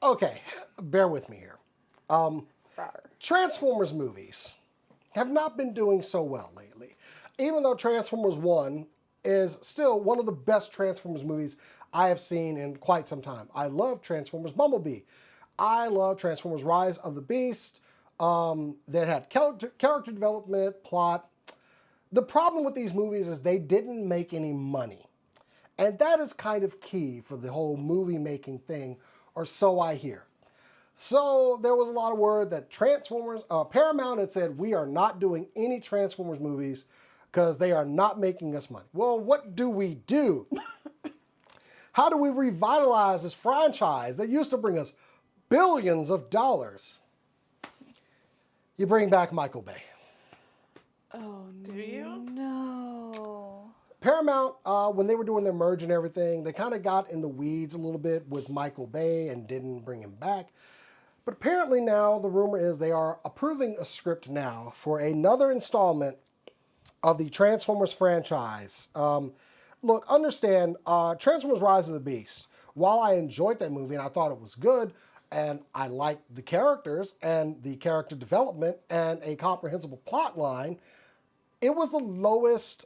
Okay, bear with me here. Transformers movies have not been doing so well lately. Even though Transformers 1 is still one of the best Transformers movies I have seen in quite some time. I love Transformers Bumblebee. I love Transformers Rise of the Beast. That had character development, plot. The problem with these movies is they didn't make any money. And that is kind of key for the whole movie making thing, or so I hear. So there was a lot of word that Paramount had said, we are not doing any Transformers movies because they are not making us money. Well, what do we do? How do we revitalize this franchise that used to bring us billions of dollars? You bring back Michael Bay. Oh, do you? No. Paramount, when they were doing their merge and everything, they kind of got in the weeds a little bit with Michael Bay and didn't bring him back. But apparently now the rumor is they are approving a script now for another installment of the Transformers franchise. Look, understand, Transformers Rise of the Beast, while I enjoyed that movie and I thought it was good, and I liked the characters and the character development and a comprehensible plot line, it was the lowest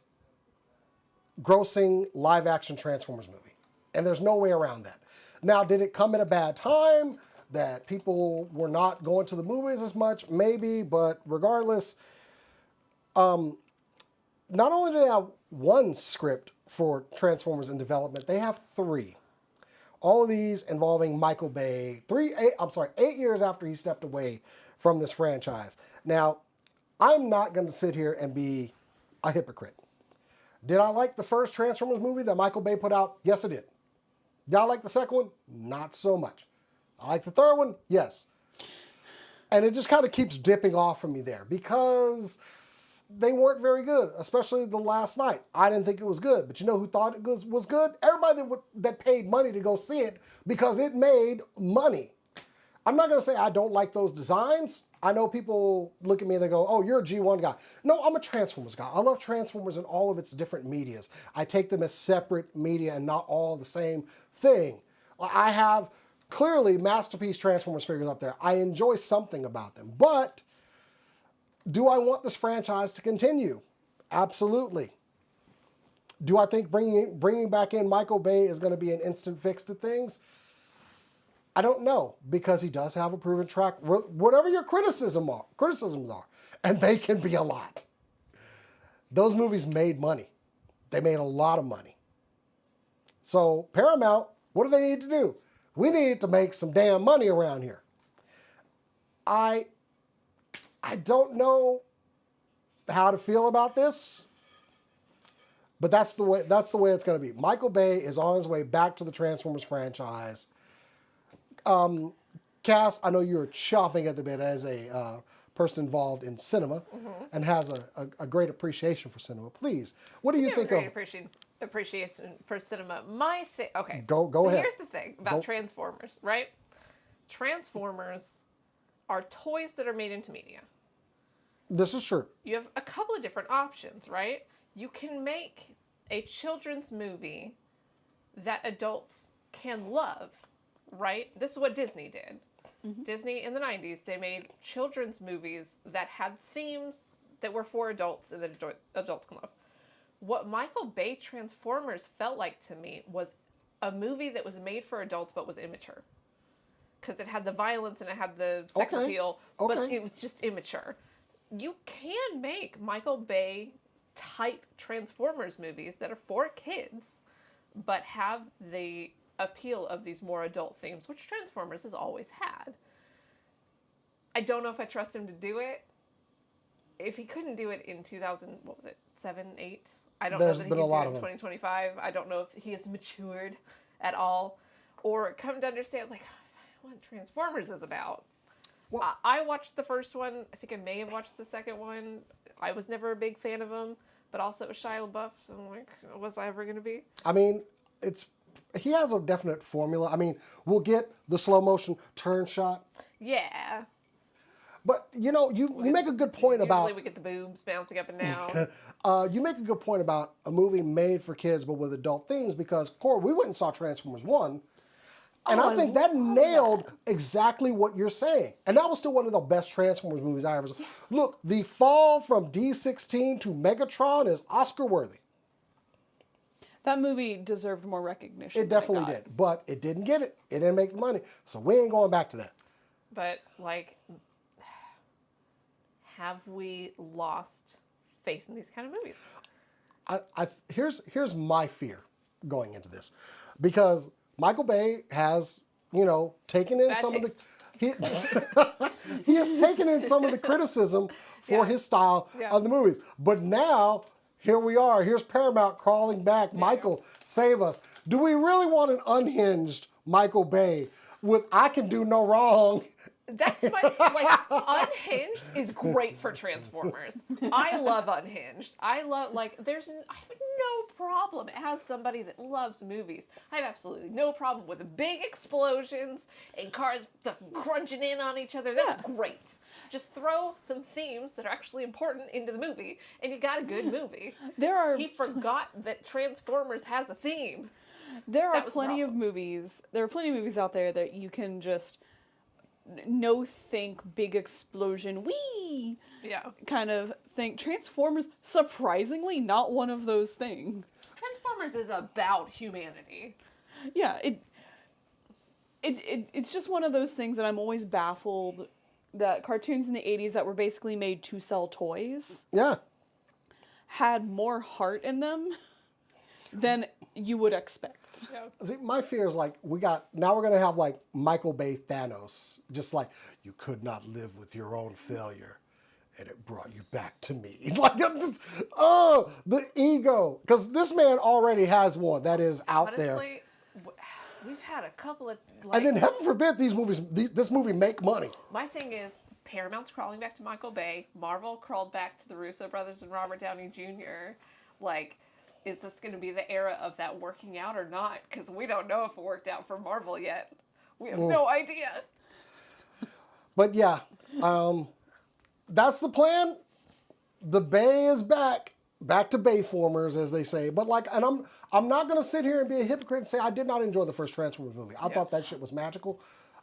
grossing live action Transformers movie. And there's no way around that. Now, did it come at a bad time that people were not going to the movies as much? Maybe, but regardless, not only do they have one script for Transformers in development, they have three. All of these involving Michael Bay, 8 years after he stepped away from this franchise. Now, I'm not going to sit here and be a hypocrite. Did I like the first Transformers movie that Michael Bay put out? Yes, I did. Did I like the second one? Not so much. I like the third one? Yes. And it just kind of keeps dipping off from me there because they weren't very good, especially the last night. I didn't think it was good, but you know who thought it was good? Everybody that paid money to go see it because it made money. I'm not going to say I don't like those designs. I know people look at me and they go, oh, you're a G1 guy. No, I'm a Transformers guy. I love Transformers in all of its different medias. I take them as separate media and not all the same thing. I have clearly masterpiece Transformers figures up there. I enjoy something about them. But do I want this franchise to continue? Absolutely. Do I think bringing back in Michael Bay is going to be an instant fix to things? I don't know, because he does have a proven track. Whatever your criticisms are, and they can be a lot. Those movies made money. They made a lot of money. So Paramount, what do they need to do? We need to make some damn money around here. I don't know how to feel about this, but that's the way it's going to be. Michael Bay is on his way back to the Transformers franchise. Cass, I know you're chomping at the bit as a person involved in cinema and has a great appreciation for cinema. Please, what do you think of? Appreciation for cinema. Okay. Go ahead. Here's the thing about Transformers, right? Transformers are toys that are made into media. This is true. You have a couple of different options, right? You can make a children's movie that adults can love, right? This is what Disney did. Mm-hmm. Disney in the 90s, they made children's movies that had themes that were for adults and that adults can love. What Michael Bay Transformers felt like to me was a movie that was made for adults but was immature. Because it had the violence and it had the sex appeal, but it was just immature. You can make Michael Bay type Transformers movies that are for kids, but have the appeal of these more adult themes, which Transformers has always had. I don't know if I trust him to do it. If he couldn't do it in 2007, 8, I don't know that he can do it in 2025. I don't know if he has matured at all, or come to understand like what Transformers is about. Well, I watched the first one. I think I may have watched the second one. I was never a big fan of him, but also it was Shia LaBeouf, so I'm like, was I ever going to be? I mean, he has a definite formula. I mean, we'll get the slow motion turn shot. Yeah. But you know, you make a good point about. Usually we get the boobs bouncing up and down. You make a good point about a movie made for kids but with adult themes because, Cor, we went and saw Transformers 1. And I think that nailed exactly what you're saying. And that was still one of the best Transformers movies I ever saw. Look, the fall from D16 to Megatron is Oscar worthy. That movie deserved more recognition. It definitely did. But it didn't get it. It didn't make the money. So we ain't going back to that. But, like, have we lost faith in these kind of movies? Here's my fear going into this. Because Michael Bay has, you know, taken in some of the... He has taken in some of the criticism for his style of the movies. But now... Here we are. Here's Paramount crawling back. Michael, save us. Do we really want an unhinged Michael Bay with I Can Do No Wrong? That's my, like, Unhinged is great for Transformers. I love Unhinged. I have no problem as somebody that loves movies. I have absolutely no problem with big explosions and cars crunching in on each other. That's great. Just throw some themes that are actually important into the movie, and you got a good movie. He forgot that Transformers has a theme. There are plenty of movies out there that you can just think big explosion, wee! Yeah. Kind of thing. Transformers, surprisingly, not one of those things. Transformers is about humanity. Yeah, it's just one of those things that I'm always baffled that cartoons in the 80s that were basically made to sell toys had more heart in them than you would expect. Yeah. See, my fear is like now we're gonna have like Michael Bay Thanos, just like you could not live with your own failure, and it brought you back to me. Like I'm just the ego, because this man already has one that is out there. We've had a couple of and then heaven forbid this movie make money. My thing is Paramount's crawling back to Michael Bay. Marvel crawled back to the Russo brothers and Robert Downey Jr. Like, is this going to be the era of that working out or not? Because we don't know if it worked out for Marvel yet. We have no idea. But yeah, that's the plan. The Bay is back to Bayformers, as they say. But like, and I'm not gonna sit here and be a hypocrite and say I did not enjoy the first Transformers movie. I thought that shit was magical.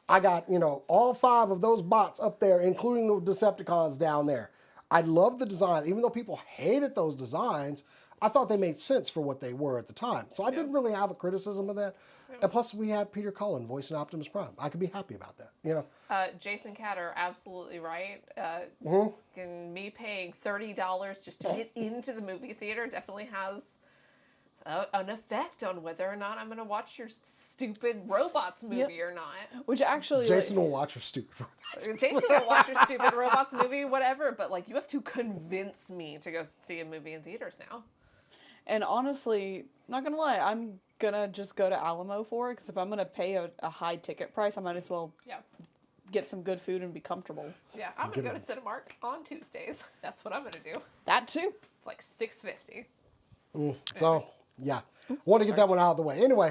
I got, you know, all 5 of those bots up there, including the Decepticons down there. I love the design, even though people hated those designs. I thought they made sense for what they were at the time. So I didn't really have a criticism of that. And plus, we had Peter Cullen voicing Optimus Prime. I could be happy about that, you know. Jason Catter, absolutely right. And me paying $30 just to get into the movie theater definitely has an effect on whether or not I'm going to watch your stupid robots movie or not. Which actually, Jason will watch your stupid robots. Jason will watch your stupid robots movie, whatever. But like, you have to convince me to go see a movie in theaters now. And honestly, not gonna lie, I'm gonna just go to Alamo for it, because if I'm gonna pay a high ticket price, I might as well get some good food and be comfortable. Yeah, I'm gonna go to Cinemark on Tuesdays. That's what I'm gonna do. That too. It's like $6.50. So, yeah. Want to get that one out of the way. Anyway.